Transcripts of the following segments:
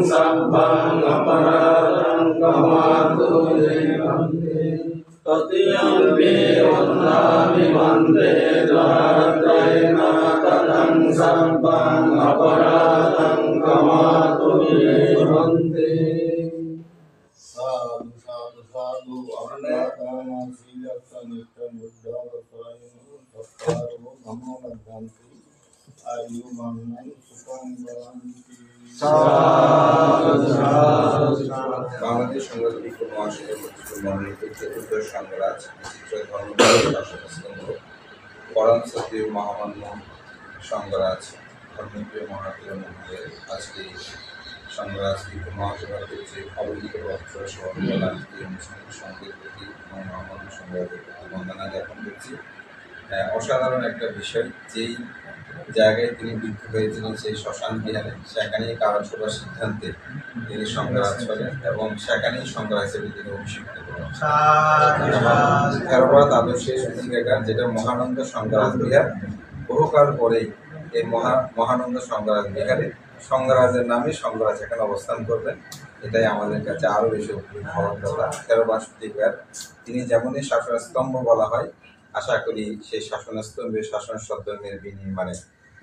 sabbang aparadang kamatu devante tatiyampi vandami vande dvaratayana tadang sabbang aparadang kamatu devante sadhu sadhu sadhu aparadana silasanitya buddhavasayana tattaro namo nadanti ayu mannan sukam baranti Bangladesh সংগ্রাম বিক্ষোভ মহাসভার মনোনীত চতুর্দশ সংগ্রাজ বিচিত্র ধর্মস্তম্ভ পরম সত্য মহামান্য সংগ্রাজ ধর্মপ্রিয় মহাপ্রিয় মন্দিরের আজকে সংগ্রাজ বিক্ষোভ মহাসভার ক্ষেত্রে অবহিত বস্ত্র সভাপতি অনুষ্ঠানের সঙ্গে প্রতি মহামান্য সংগ্রাজের প্রতি বন্দনা জ্ঞাপন করছি। অসাধারণ একটা বিষয়, যেই জায়গায় তিনি বৃদ্ধি হয়েছিলেন সেই শ্মশান বিহারে, সেখানেই কারাসভার সিদ্ধান্তে তিনি সংগ্রাজ করেন এবং সেখানেই সংগ্রাজ হিসেবে তিনি অভিষিক্ত করেন। খেরোপাড়া আদর্শের সূচিকাগার যেটা মহানন্দ সংগ্রাজ বিহার, বহুকাল পরেই এই মহানন্দ সংগ্রাজ বিহারে সংগ্রাজের নামে সংগ্রাজ এখানে অবস্থান করবেন, এটাই আমাদের কাছে আরও বেশি উপকৃত হওয়ার কথা। খেরোপাড়া সূচিকাগার তিনি যেমনই শাসনস্তম্ভ বলা হয়, আশা করি সেই শাসনস্তম্ভে শাসন সদ্ধর্মের বিনির্মাণে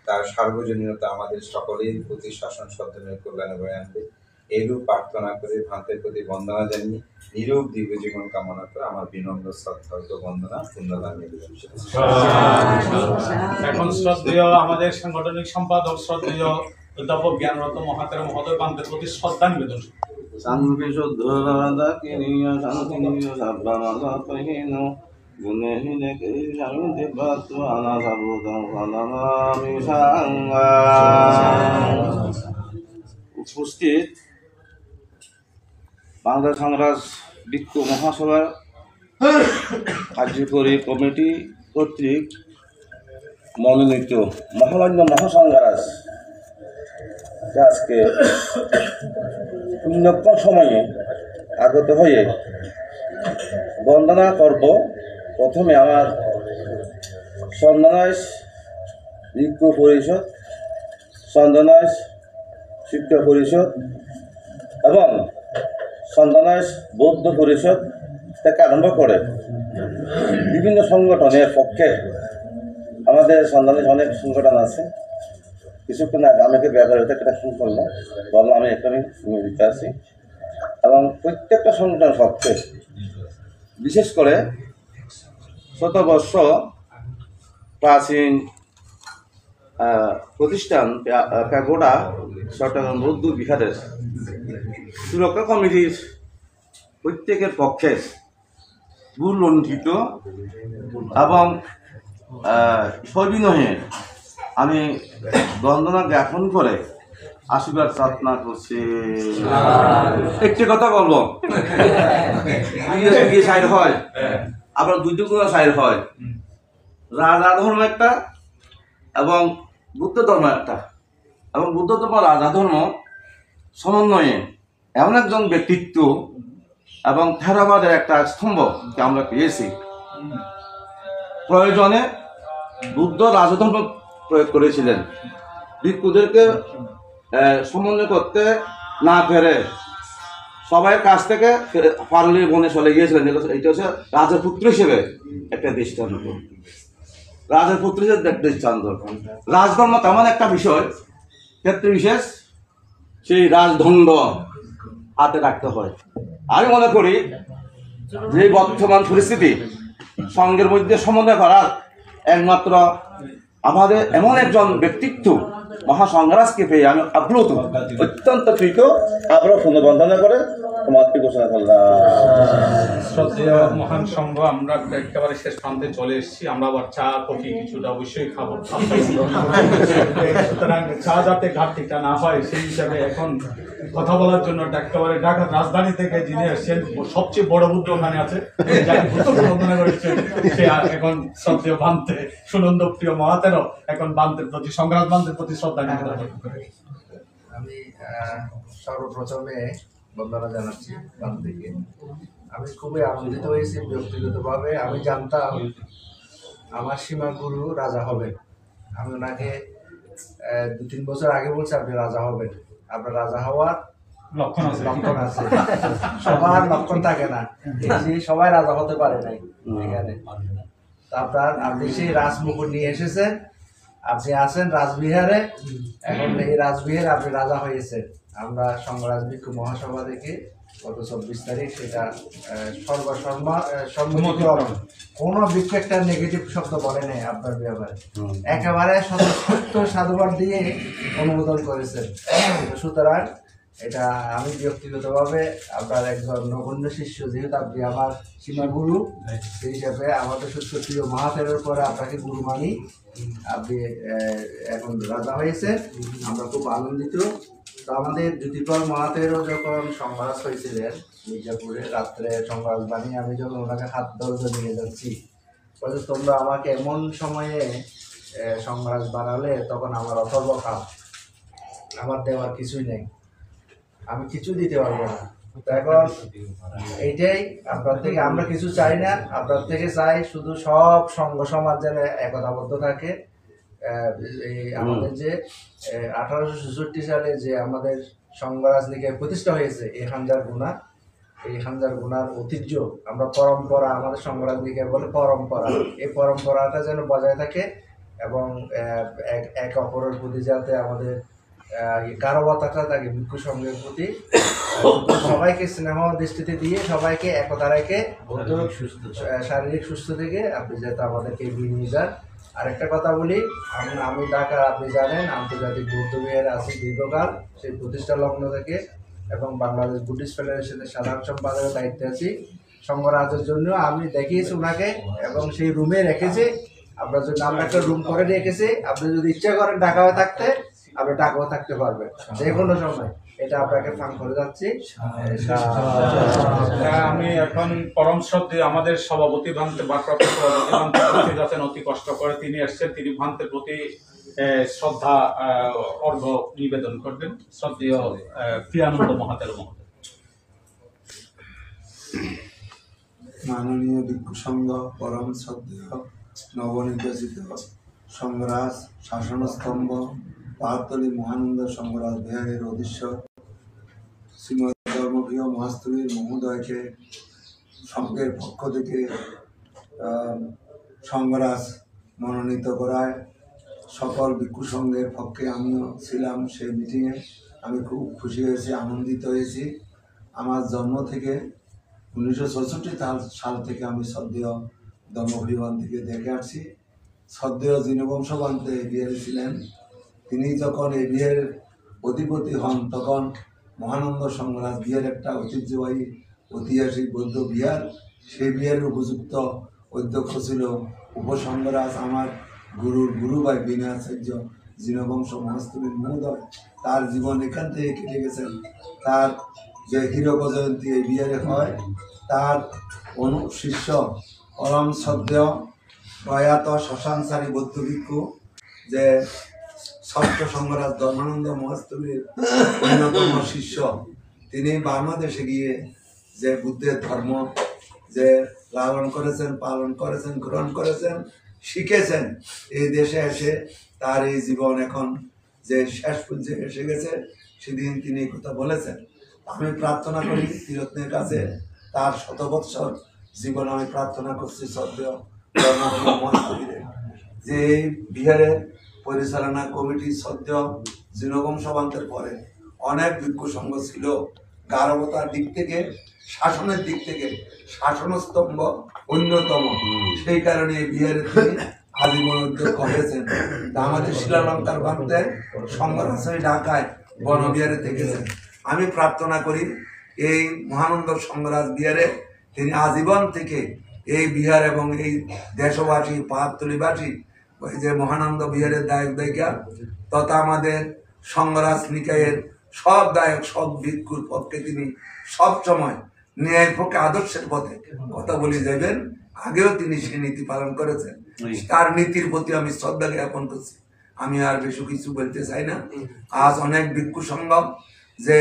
তার সার্বজনীনতা আমাদের সকলের প্রতি শাসন সদ্ধর্মের কল্যাণে বয়ে আনবে, এইরূপ প্রার্থনা করে ভ্রান্তের প্রতি বন্দনা জানিয়ে নিরূপ দীর্ঘ জীবন কামনা করে আমার বিনম্র শ্রদ্ধা বন্দনা পূর্ণদান নিবেদন। এখন শ্রদ্ধেয় আমাদের সাংগঠনিক সম্পাদক শ্রদ্ধেয় অধ্যাপক জ্ঞানরত্ন মহাতের মহোদয় বান্তের প্রতি শ্রদ্ধা নিবেদন। শান্তি শুদ্ধ কিনিয়া শান্তি নিয় সাবধান গুণহীনে শান্তি বাত্মানা সাবুদং সালামি সাঙ্গা। উপস্থিত বাংলা সংগ্রাজ বিক্ষোভ মহাসভার কার্যকরী কমিটি কর্তৃক মনোনীত মহামান্য মহাসংগ্রাজ আজকে পুণ্যক্ষণ সময়ে আগত হয়ে বন্দনা করব। প্রথমে আমার চন্দনাইশ ঐক্য পরিষদ, চন্দনাইশ শিক্ষা পরিষদ এবং চন্দনাইশ বৌদ্ধ পরিষদ থেকে আরম্ভ করে বিভিন্ন সংগঠনের পক্ষে, আমাদের চন্দনাইশ অনেক সংগঠন আছে, কিছুক্ষণ আগে আমাকে ব্যবহারিত একটা ফোন করলো, বললাম আমি এখানে নিয়োজিত আছি, এবং প্রত্যেকটা সংগঠনের পক্ষে বিশেষ করে শতবর্ষ প্রাচীন প্রতিষ্ঠান প্যাগোডা চট্টগ্রাম বৌদ্ধ বিহারের সুরক্ষা কমিটির প্রত্যেকের পক্ষে ভুলণ্ঠিত এবং সবিনয়ে আমি বন্দনা জ্ঞাপন করে আশীর্বাদ প্রার্থনা করছি। একটি কথা বলবো, গিয়ে সাইড হয়, আবার দুই দুগুণ সাইড হয়, রাজা ধর্ম একটা এবং বুদ্ধ ধর্ম একটা, এবং বুদ্ধ ধর্ম রাজা ধর্ম সমন্বয়ে এমন একজন ব্যক্তিত্ব এবং থেরাবাদের একটা স্তম্ভকে আমরা পেয়েছি। প্রয়োজনে বুদ্ধ রাজধর্ম প্রয়োগ করেছিলেন, ভিক্ষুদেরকে সমন্বয় করতে না পেরে সবাই কাছ থেকে পারুলির বনে চলে গিয়েছিলেন। এটা হচ্ছে রাজার পুত্র হিসেবে একটা দৃষ্টান্ত, রাজার পুত্র হিসেবে একটা দৃষ্টান্ত। রাজধর্ম তেমন একটা বিষয়, ক্ষেত্রে বিশেষ সেই রাজদণ্ড হাতে রাখতে হয়। আমি মনে করি যে বর্তমান পরিস্থিতি সঙ্গের মধ্যে সমন্বয় করার একমাত্র আমাদের এমন একজন ব্যক্তিত্ব মহাসংগ্রাজকে পেয়ে আমি আপ্লুত, অত্যন্ত কৃত। আবারও পুনর্বন্দনা করে সমাপ্তি ঘোষণা করলাম। শ্রদ্ধেয় মহান সংঘ, আমরা একেবারে শেষ প্রান্তে চলে এসেছি। আমরা আবার চা কফি কিছুটা অবশ্যই খাবো, সুতরাং চা যাতে ঘাটতিটা না হয় সেই হিসাবে এখন কথা বলার জন্য একেবারে ঢাকার রাজধানী থেকে যিনি এসছেন, সবচেয়ে বড় বুদ্ধ ওখানে আছে, যাকে বন্দনা করেছেন, সে এখন শ্রদ্ধেয় বান্তে সুনন্দ প্রিয় মহাতেরও এখন বান্তের প্রতি সংগ্রাম বান্তের প্রতি শ্রদ্ধা নিবেদন করে। আমি সর্বপ্রথমে বন্দনা জানাচ্ছি বান্তেকে। আমি খুবই আনন্দিত হয়েছি ব্যক্তিগতভাবে। আমি জানতাম আমার সীমা গুরু রাজা হবেন। আমি ওনাকে 2-3 বছর আগে বলছি আপনি রাজা হবেন, আপনার রাজা হওয়ার লক্ষণ আছে লক্ষণ আছে। সবার লক্ষণ থাকে না, এই যে সবাই রাজা হতে পারে নাই এখানে। আপনার আপনি সেই রাজমুকুট নিয়ে এসেছেন, আপনি আছেন রাজবিহারে, এখন এই রাজবিহারে আপনি রাজা হয়েছেন। আমরা সংঘরাজ ভিক্ষু মহাসভা থেকে গত 24 তারিখ সেটা সম্মতিক্রমে কোনো ভিক্ষু একটা নেগেটিভ শব্দ বলে নাই আপনার ব্যাপারে, একেবারে সত্য সাধুবাদ দিয়ে অনুমোদন করেছেন। সুতরাং এটা আমি ব্যক্তিগতভাবে আপনার একজন নগণ্য শিষ্য, যেহেতু আপনি আমার সীমাগুরু, সেই হিসাবে আমাদের সুপ্রিয় মহাতেরের পরে আপনাকে গুরু মানি। আপনি এখন রাজা হয়েছেন, আমরা খুব আনন্দিত। তো আমাদের জ্যোতিপাল মহাতেরও যখন সংঘরাজ হয়েছিলেন মির্জাপুরে, রাত্রে সংঘরাজ বানিয়ে আমি যখন ওনাকে হাত ধরে নিয়ে যাচ্ছি, বলছে তোমরা আমাকে এমন সময়ে সংঘরাজ বানালে তখন আমার অথর্ব কাল, আমার দেওয়ার কিছুই নেই, আমি কিছু দিতে পারবো না। এখন এইটাই আপনার থেকে আমরা কিছু চাই না, আপনার থেকে চাই শুধু সব সংঘ সমাজ যেন একতাবদ্ধ থাকে। এই আমাদের যে 1866 সালে যে আমাদের সংঘরাজ নিকায় প্রতিষ্ঠা হয়েছে, এই হামজার গুণা, এই হামজার গুণার ঐতিহ্য, আমরা পরম্পরা, আমাদের সংঘরাজ নিকায় বলে পরম্পরা, এই পরম্পরাটা যেন বজায় থাকে এবং এক অপরের প্রতি যাতে আমাদের গারবতাটা থাকে ভিক্ষু সংঘের প্রতি, সবাইকে স্নেহ দৃষ্টিতে দিয়ে সবাইকে একতা রেখে শারীরিক সুস্থ থেকে আপনি যাতে আমাদেরকে এগিয়ে নিয়ে যান। আরেকটা কথা বলি, আমি ঢাকা, আপনি জানেন, আন্তর্জাতিক বৌদ্ধ বিহারে আছি দীর্ঘকাল, সেই প্রতিষ্ঠা লগ্ন থেকে, এবং বাংলাদেশ বুদ্ধিস্ট ফেডারেশনের সাধারণ সম্পাদকের দায়িত্বে আছি। সংঘরাজের জন্য আমি দেখিয়েছি ওনাকে এবং সেই রুমে রেখেছি। আপনার জন্য আমরা একটা রুম করে রেখেছি, আপনি যদি ইচ্ছা করেন ঢাকায় থাকতে আপনি ঢাকাও থাকতে পারবেন যে কোনো সময়, এটা আপনাকে ফান করে যাচ্ছি। আমি এখন পরম শ্রদ্ধেয় আমাদের সভাপতি ভান্তে বাক্রাপ্ত সভাপতি ভান্তে উপস্থিত আছেন, অতি কষ্ট করে তিনি এসছেন, তিনি ভান্তের প্রতি শ্রদ্ধা অর্ঘ্য নিবেদন করবেন। শ্রদ্ধেয় প্রিয়ানন্দ মহাতের মহোদয়। মাননীয় ভিক্ষু সংঘ পরম শ্রদ্ধেয় নবনির্বাচিত সংঘরাজ শাসনস্তম্ভ পাহাড়তলী মহানন্দ সংঘরাজ বিহারের অধীশ্বর শ্রীমদ ধর্মপ্রিয় মহাস্তবীর মহোদয়কে সংঘের পক্ষ থেকে সংঘরাজ মনোনীত করায় সকল ভিক্ষু সংঘের পক্ষে আমিও ছিলাম সেই মিটিংয়ে। আমি খুব খুশি হয়েছি, আনন্দিত হয়েছি। আমার জন্ম থেকে 1964 সাল থেকে আমি শ্রদ্ধেয় ধর্মপ্রিয় বান্তিকে দেখে আসছি। শ্রদ্ধেয় জিনবংশ বান্তে বিহারে ছিলেন, তিনি যখন এই বিহারের অধিপতি হন তখন মহানন্দ সংঘরাজ বিহার একটা ঐতিহ্যবাহী ঐতিহাসিক বৌদ্ধ বিহার, সেই বিহারের উপযুক্ত অধ্যক্ষ ছিল উপসংঘরাজ আমার গুরু ভাই বিনয়াচার্য জিনবংশ মহাস্তবীর মহোদয়। তার জীবন এখান থেকে কেটে গেছেন। তার যে হীরক জয়ন্তী এই বিহারে হয়, তার শিষ্য পরম শ্রদ্ধেয় প্রয়াত শ্মশানচারী বৌদ্ধ ভিক্ষু যে ষষ্ঠ সংঘরাজ ধর্মানন্দ মহাস্তবীর অন্যতম শিষ্য, তিনি বাংলাদেশে গিয়ে যে বুদ্ধের ধর্ম যে লালন করেছেন, পালন করেছেন, গ্রহণ করেছেন, শিখেছেন, এই দেশে এসে তার এই জীবন এখন যে শেষ পর্যায়ে এসে গেছে, সেদিন তিনি এই কথা বলেছেন। আমি প্রার্থনা করি তিরত্নের কাছে তার 100 বৎসর জীবন আমি প্রার্থনা করছি শ্রদ্ধেয় মহাস্তবীরের, যে এই বিহারের পরিচালনা কমিটি শ্রদ্ধেয় জিনবংশ বান্তের পরে অনেক ভিক্ষু সংঘ ছিল, গারবতার দিক থেকে, শাসনের দিক থেকে শাসনস্তম্ভ অন্যতম। সেই কারণে এই বিহারে তিনি আজীবন অধ্যক্ষ হয়েছেন। আমাদের শিলালঙ্কার বান্তে সংঘরাজ ঢাকায় বনবিহারে থেকেছেন। আমি প্রার্থনা করি এই মহানন্দ সংঘরাজ বিহারে তিনি আজীবন থেকে এই বিহার এবং এই দেশবাসী পাহাড়তলীবাসী ওই যে মহানন্দ বিহারের দায়ক দায়িকা তথা আমাদের সংঘরাজ নিকায়ের সব দায়ক সব ভিক্ষুর পক্ষে তিনি সব সময় ন্যায়ের পক্ষে আদর্শের পথে কথা বলে যাবেন। আগেও তিনি সেই নীতি পালন করেছেন, তার নীতির প্রতি আমি শ্রদ্ধা জ্ঞাপন করছি। আমি আর বেশি কিছু বলতে চাই না। আজ অনেক ভিক্ষু সংঘ যে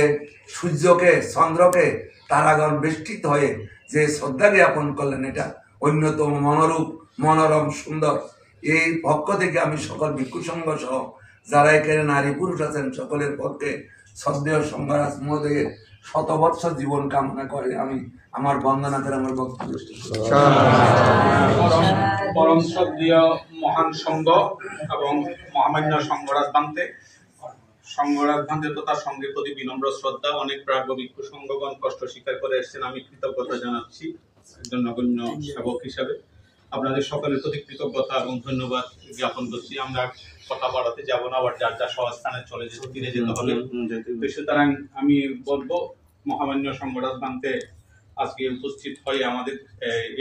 সূর্যকে চন্দ্রকে তারাগণ বেষ্টিত হয়ে যে শ্রদ্ধা জ্ঞাপন করলেন, এটা অন্যতম মনোরূপ মনোরম সুন্দর। এই পক্ষ থেকে আমি সকল ভিক্ষু সংঘ সহ যারা এখানে নারী পুরুষ আছেন সকলের পক্ষে শ্রদ্ধেয় সংঘরাজ মহোদয়ের শতবৎসর জীবন কামনা করে আমি আমার বন্দনা করে আমার বক্তব্য শেষ করছি। পরম শ্রদ্ধেয় মহান সংঘ এবং মহামান্য সংঘরাজ ভান্তে তথা সংঘের প্রতি বিনম্র শ্রদ্ধা। অনেক প্রাজ্ঞ ভিক্ষু সংঘগণ কষ্ট স্বীকার করে এসেছেন, আমি কৃতজ্ঞতা জানাচ্ছি একজন নগণ্য সেবক হিসাবে। আপনাদের সকলের প্রতি কৃতজ্ঞতা এবং ধন্যবাদ জ্ঞাপন করছি। আমরা কথা বাড়াতে যাব না, আবার যার যার স্বস্থানে ফিরে যেতে হবে। সুতরাং আমি বলবো মহামান্য সংঘরাজ ভান্তে আজকে উপস্থিত হয়ে আমাদের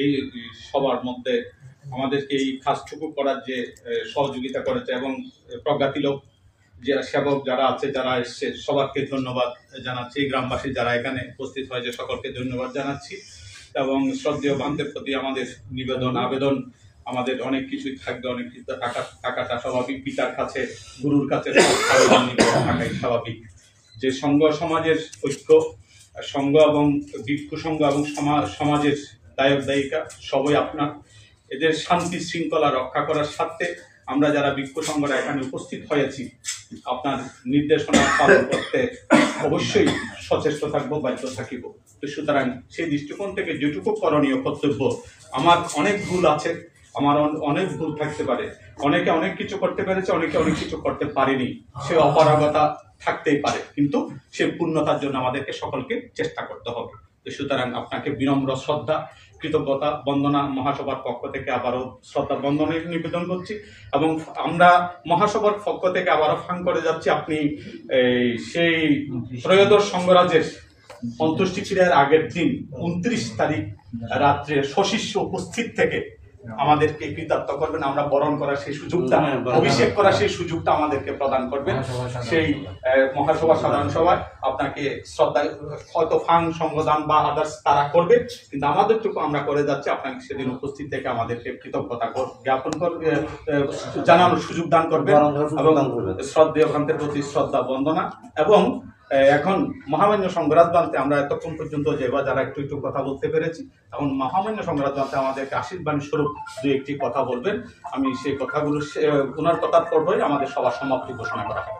এই সবার মধ্যে আমাদেরকে এই কাজটুকু করার যে সহযোগিতা করেছে এবং প্রজ্ঞাতিলক যে সেবক যারা আছে, যারা এসছে, সবাইকে ধন্যবাদ জানাচ্ছি। গ্রামবাসী যারা এখানে উপস্থিত হয়েছে সকলকে ধন্যবাদ জানাচ্ছি। এবং শ্রদ্ধেয় ভান্তের প্রতি আমাদের নিবেদন আবেদন, আমাদের অনেক কিছুই থাকবে, অনেক কিছু থাকাটা স্বাভাবিক। পিতার কাছে, গুরুর কাছে থাকাই স্বাভাবিক। যে সংঘ সমাজের ঐক্য, সংঘ এবং ভিক্ষু সংঘ এবং সমাজের দায়ক দায়িকা সবই আপনার। এদের শান্তি শৃঙ্খলা রক্ষা করার স্বার্থে আমরা যারা ভিক্ষু সংঘরা এখানে উপস্থিত হয়েছি, আপনার নির্দেশনা পালন করতে অবশ্যই সচেষ্ট থাকবো, বাধ্য থাকিব। তো সুতরাং সেই দৃষ্টিকোণ থেকে যেটুকু করণীয় কর্তব্য, আমার অনেক ভুল আছে, আমার অনেক ভুল থাকতে পারে, অনেকে অনেক কিছু করতে পেরেছে, অনেকে অনেক কিছু করতে পারেনি, সে অপারগতা থাকতেই পারে, কিন্তু সে পূর্ণতার জন্য আমাদেরকে সকলকে চেষ্টা করতে হবে। তো সুতরাং আপনাকে বিনম্র শ্রদ্ধা, কৃতজ্ঞতা, বন্দনা মহাসভার পক্ষ থেকে আবারও শ্রদ্ধা বন্দনা নিবেদন করছি। এবং আমরা মহাসভার পক্ষ থেকে আবারও ফাং করে যাচ্ছি, আপনি সেই ত্রয়োদশ সংঘরাজের অন্ত্যেষ্টি ক্রিয়ার আগের দিন 29 তারিখ রাত্রে সশিষ্য উপস্থিত থেকে আমাদেরকে কৃতার্থ করবেন, আমরা বরণ করার সেই সুযোগটা, অভিষেক করার সেই সুযোগটা আমাদেরকে প্রদান করবেন। সেই মহাসভা সাধারণ সভায় আপনাকে শ্রদ্ধা, হয়তো ফাং সংবিধান বা আদার্স তারা করবে, কিন্তু আমাদেরটুকু আমরা করে যাচ্ছি। আপনাকে সেদিন উপস্থিত থেকে আমাদেরকে কৃতজ্ঞতা জ্ঞাপন করবে, জানানোর সুযোগ দান করবে এবং শ্রদ্ধেয় ভান্তের প্রতি শ্রদ্ধা বন্দনা। এবং এখন মহামান্য সংঘরাজ ভান্তে আমরা এতক্ষণ পর্যন্ত যারা একটু একটু কথা বলতে পেরেছি, এখন মহামান্য সংঘরাজ ভান্তে আমাদেরকে আশীর্বাণী স্বরূপ দুই একটি কথা বলবেন। আমি সেই কথাগুলো ওনার কথার পর্বই আমাদের সবার সমাপ্তি ঘোষণা করা হবে।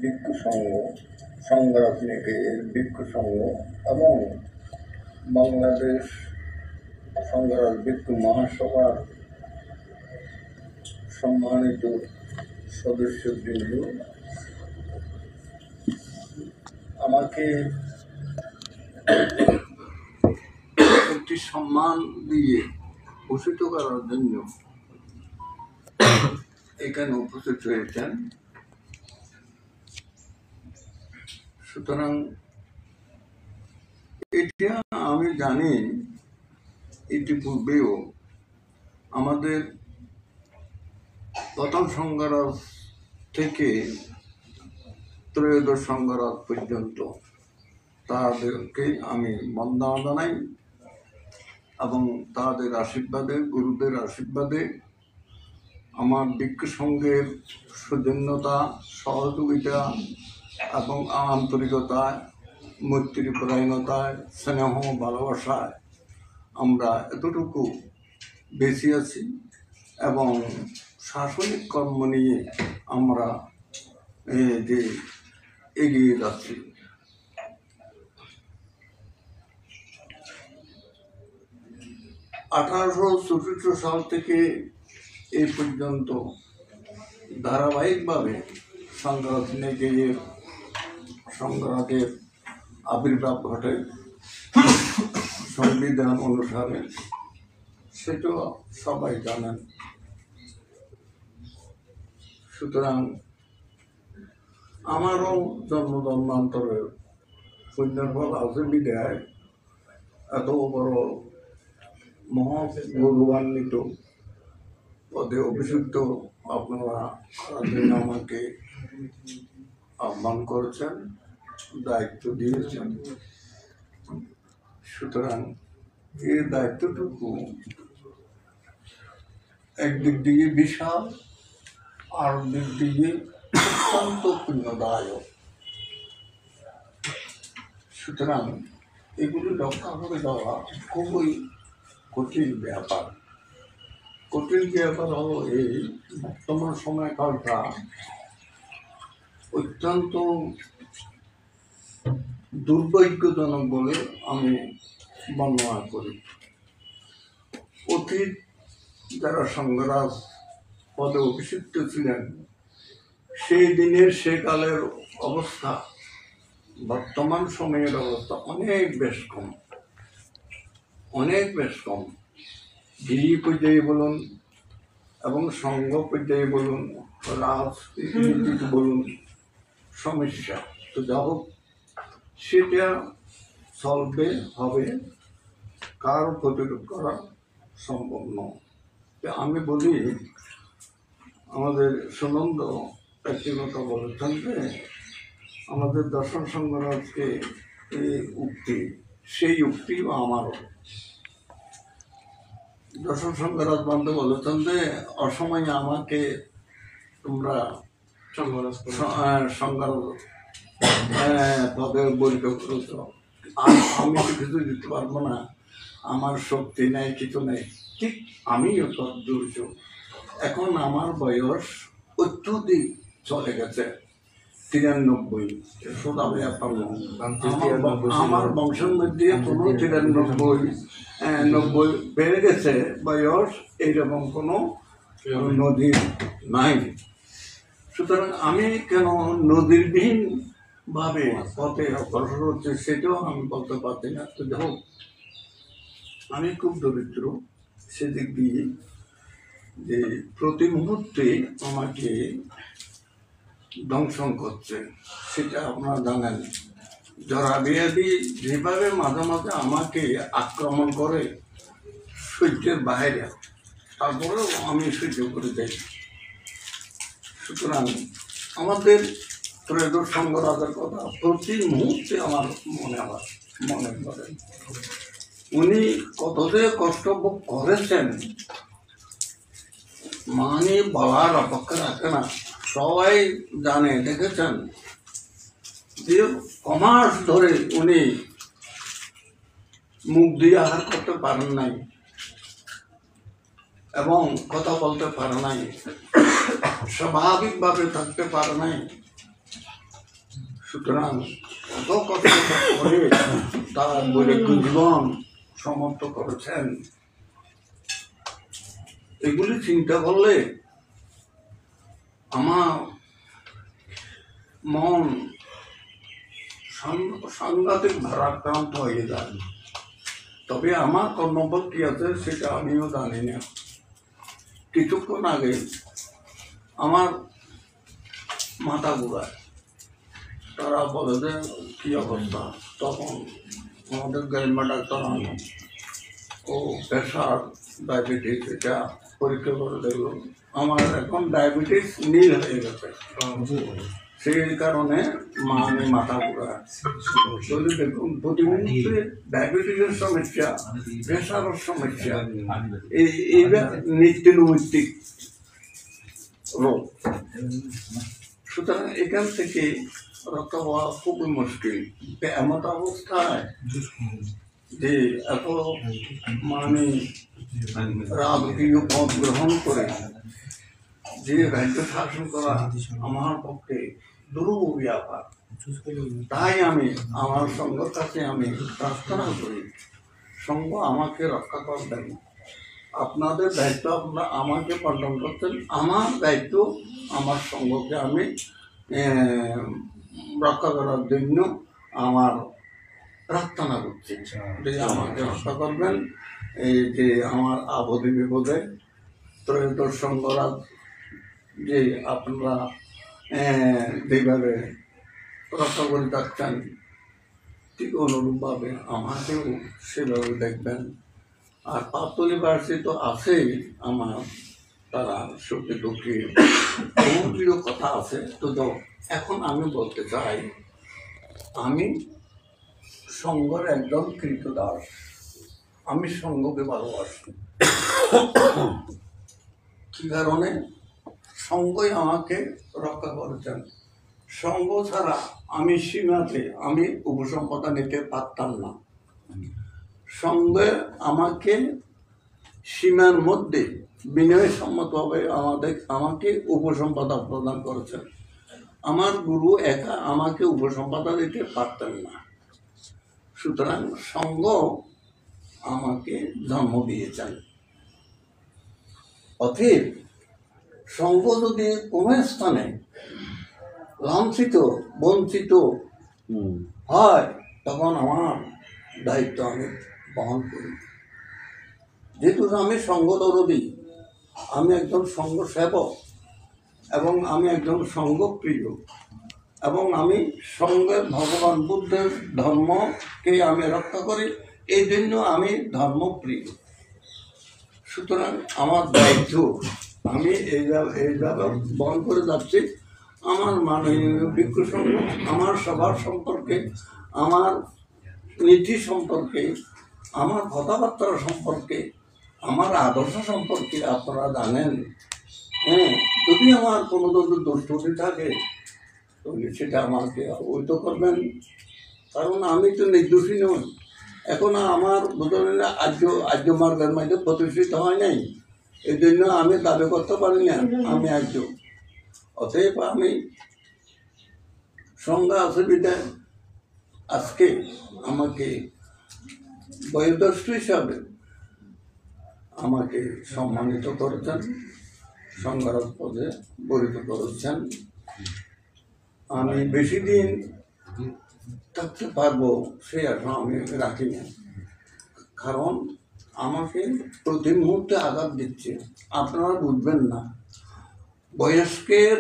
ভিক্ষু সংঘ, সংঘরাজনীতির ভিক্ষু সংঘ এবং বাংলাদেশ সংঘরাজ ভিক্ষু মহাসভার সম্মানিত সদস্যবৃন্দ, আমাকে একটি সম্মান দিয়ে ভূষিত করার জন্য এখানে উপস্থিত হয়েছেন। সুতরাং এটা আমি জানি ইতিপূর্বেও আমাদের প্রথম সংঘরাজ থেকে ত্রয়োদশ সংঘরাজ পর্যন্ত তাদেরকে আমি বন্দনা জানাই এবং তাদের আশীর্বাদে, গুরুদের আশীর্বাদে আমার ভিক্ষু সংঘের সৌজন্যতা, সহযোগিতা এবং আন্তরিকতায়, মৈত্রীপরায়ণতায়, স্নেহ, ভালোবাসায় আমরা এতটুকু বেঁচে আছি এবং শাসনিক কর্ম নিয়ে আমরা যে এগিয়ে যাচ্ছি। (1864) সাল থেকে এই পর্যন্ত ধারাবাহিকভাবে সংঘরাজের আবির্ভাব ঘটে সংবিধান অনুসারে, সেটা সবাই জানেন। সুতরাং আমারও জন্মান্তরের পুণ্যফল আছে বিদায় এত বড় মহাগৌরবান্বিত পদে অভিষিক্ত আপনারা আমাকে আহ্বান করেছেন, দায়িত্ব দিয়েছেন। সুতরাং এই দায়িত্বটুকু একদিক দিয়ে বিশাল, আর দিক দিয়ে অত্যন্ত পুণ্যদায়ক। সুতরাং এগুলি রক্ষা করে দেওয়া খুবই কঠিন ব্যাপার। কঠিন ব্যাপার হলো এই, বর্তমান সময়কালটা অত্যন্ত দুর্ভাগ্যজনক বলে আমি বর্ণনা করি। অতীত যারা সংঘরাজ পদে অভিষিক্ত ছিলেন, সেই দিনের সে কালের অবস্থা বর্তমান সময়ের অবস্থা অনেক বেশ কম, অনেক বেশ কম। গিরি পর্যায়ে বলুন এবং সংঘ পর্যায়ে বলুন, রাজনীতি বলুন, সমস্যা তো যা হোক সেটা সলভে হবে, কারো প্রতিরোধ করা সম্ভব নয়। আমি বলি, আমাদের সুনন্দ একটি কথা বলেছেন যে আমাদের দর্শন সংঘরাজকে এই উক্তি, সেই উক্তিও আমারও। দর্শন সংঘরাজ বন্ধু বলেছেন যে অসময়ে আমাকে তোমরা সংঘরাজ পদে বৈধ করেছ, আর আমি তো কিছু দিতে পারবো না, আমার শক্তি নেই, কিছু নেই। ঠিক আমিও তো দুর্যোগ। এখন আমার বয়স অত্যধিক চলে গেছে, 93। সোদাবে আমার বংশের মধ্যে কোনো 93, 90 বেড়ে গেছে বয়স, এইরকম কোনো নদী নাই। সুতরাং আমি কেন নদীরবিহীন ভাবে পথে অগ্রসর হচ্ছে সেটাও আমি বলতে পারছি না। তো যাই হোক, আমি খুব দরিদ্র সেদিক দিয়ে, যে প্রতি মুহূর্তে আমাকে দংশন করছে, সেটা আপনারা জানেন। জরা ব্যাধি যেভাবে মাঝে মাঝে আমাকে আক্রমণ করে সহ্যের বাইরে, তারপরেও আমি সহ্য করে যাই। সুতরাং আমাদের ত্রয়োদশ সংঘরাজের কথা প্রতি মুহূর্তে আমার মনে পড়ে। উনি কত যে কষ্ট ভোগ করেছেন মানে বলার অপেক্ষা রাখে না। সবাই জানে, দেখেছেন যে কমাস ধরে উনি মুখ দিয়ে আহার করতে পারেন নাই এবং কথা বলতে পারে নাই, স্বাভাবিকভাবে থাকতে পারে নাই। সুতরাং কত কষ্ট করে তার বৈরাগ্য জীবন সমাপ্ত করেছেন, এগুলি চিন্তা করলে আমার মন সাংঘাতিক ভারাক্রান্ত হয়ে যায়। তবে আমার কর্তব্য কি আছে সেটা আমিও জানি না। কিছুক্ষণ আগে আমার মাথা ঘুরায়, তারা বলে যে কি অবস্থা। তখন আমাদের গ্রাম্য ডাক্তার আনো ও প্রেশার, ডায়াবেটিস এটা পরীক্ষা করে দেখলো আমার এখন ডায়াবেটিস নীল হয়ে গেছে। সেই কারণে আমি মাথা ঘুরায়। যদি দেখুন প্রতি মুহূর্তে ডায়াবেটিসের সমস্যা, প্রেশারের সমস্যা, এইটা নিত্য নৈমিত্তিক রোগ। সুতরাং এখান থেকে রক্ষা পাওয়া খুবই মুশকিল। এমন অবস্থায় যে এত মানে রাজকীয় পদ গ্রহণ করে যে রাজ্য শাসন করা আমার পক্ষে দুরূহ ব্যাপার। তাই আমি আমার সঙ্গের কাছে আমি প্রার্থনা করি, সঙ্গ আমাকে রক্ষা করবেন। আপনাদের দায়িত্ব আপনারা আমাকে পালন করছেন, আমার দায়িত্ব আমার সঙ্গকে আমি রক্ষা করার জন্য আমার প্রার্থনা করছি যে আমাকে রক্ষা করবেন। এই যে আমার আপদে বিপদে ত্রয়োদশ সংঘরাজ যে আপনারা যেভাবে রক্ষা করে যাচ্ছেন, ঠিক অনুরূপভাবে আমাকেও সেভাবে দেখবেন। আর পাতলিবাসী তো আছেই আমার, তারা সুখে দুঃখে বহু কথা আছে। তো এখন আমি বলতে চাই, আমি সঙ্গের একজন কৃতদাস, আমি সঙ্গকে ভালোবাসি। কি কারণে? সঙ্গই আমাকে রক্ষা করেছেন। সঙ্গ ছাড়া আমি সীমাতে আমি উপসম্পদা নিতে পারতাম না। সঙ্গে আমাকে সীমার মধ্যে বিনয়সম্মতভাবে আমাকে উপসম্পদা প্রদান করেছেন। আমার গুরু একা আমাকে উপসম্পদা দিতে পারতেন না। সুতরাং সঙ্গ আমাকে জন্ম দিয়েছেন। অতএব সঙ্গ যদি কোনো স্থানে লাঞ্ছিত বঞ্চিত হয়, তখন আমার দায়িত্ব আমি বহন করি। যেহেতু আমি সঙ্গদরদী, আমি একজন সঙ্গ সেবক এবং আমি একজন সঙ্গপ্রিয়, এবং আমি সঙ্গের ভগবান বুদ্ধের ধর্মকে আমি রক্ষা করি, এই জন্য আমি ধর্মপ্রিয়। সুতরাং আমার দায়িত্ব আমি এইভাবে বহন করে যাচ্ছি। আমার মাননীয় ভিক্ষু সংঘ, আমার সবার সম্পর্কে, আমার নীতি সম্পর্কে, আমার কথাবার্তা সম্পর্কে, আমার আদর্শ সম্পর্কে আপনারা জানেন। হ্যাঁ, যদি আমার কোনো দোষ ত্রুটি থাকে তাহলে সেটা আমাকে অবহিত করবেন, কারণ আমি তো নির্দোষী নই। এখন আমার বোধহয় আর্য মার্গের মধ্যে প্রতিষ্ঠিত হয় নাই, এই জন্য আমি দাবি করতে পারি না আমি আর্য। অতএব আমি সঙ্গে অসুবিধা আজকে আমাকে বয়োজ্যেষ্ঠ হিসাবে আমাকে সম্মানিত করেছেন, সংঘারক পদে বরিত করেছেন। আমি বেশি দিন থাকতে পারবো সে আশা আমি রাখি না, কারণ আমাকে প্রতি মুহূর্তে আঘাত দিচ্ছে। আপনারা বুঝবেন না, বয়স্কের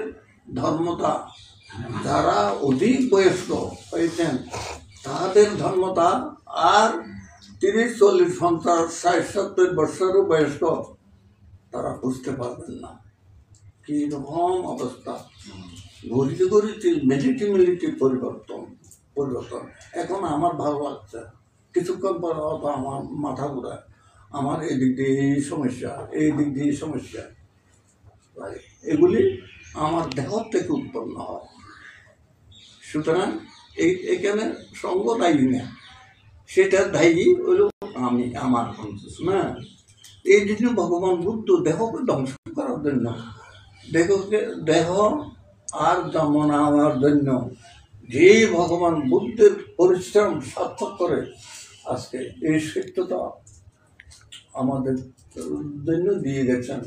ধর্মতা, যারা অধিক বয়স্ক হয়েছেন তাদের ধর্মতা আর 30-40, 50, 60-70 বছরেরও বয়স্ক তারা বুঝতে পারবেন না কীরকম অবস্থা। ঘড়িতে ঘড়িতে মিলিটি পরিবর্তন। এখন আমার ভালো লাগছে, কিছুক্ষণ পর হয়তো আমার মাথা ঘুরায়, আমার এদিক দিয়ে এই সমস্যা, এই দিক দিয়ে সমস্যা, এগুলি আমার দেহ থেকে উৎপন্ন হয়। সুতরাং এখানে সঙ্গ দায়ী না, সেটার দায়ী হইল আমি, আমার না। এই জন্য ভগবান বুদ্ধ দেহকে ধ্বংস করার জন্য, দেহ আর জন্ম নেওয়ার জন্য যে ভগবান বুদ্ধের পরিশ্রম সার্থক করে আজকে এই সত্যতা আমাদের জন্য দিয়ে গেছেন।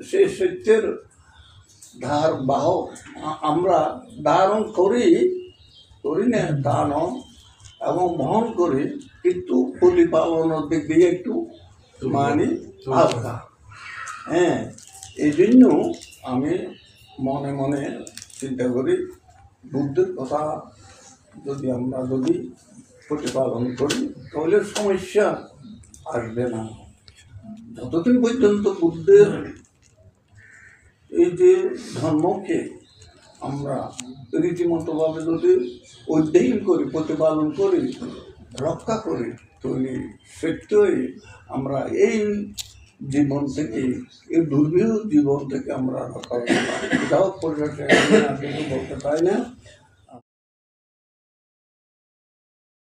সেই সত্যের ধার বাহক আমরা ধারণ করি না তা নয়, এবং বহন করি, কিন্তু প্রতিপালনের দিক দিয়ে একটু মানে হালকা। হ্যাঁ, এই জন্য আমি মনে মনে চিন্তা করি, বুদ্ধের কথা আমরা যদি প্রতিপালন করি তাহলে সমস্যা আসবে না। যতদিন পর্যন্ত বুদ্ধের এই যে ধর্মকে আমরা রীতিমতোভাবে যদি অধ্যয়ন করি, প্রতিপালন করি, রক্ষা করি, তাহলে সত্যই আমরা এই জীবন থেকে, এই দুর্বিহ জীবন থেকে আমরা রক্ষা করতে পারি। এটাও পরিশেষে আমি কিছু বলতে চাই না।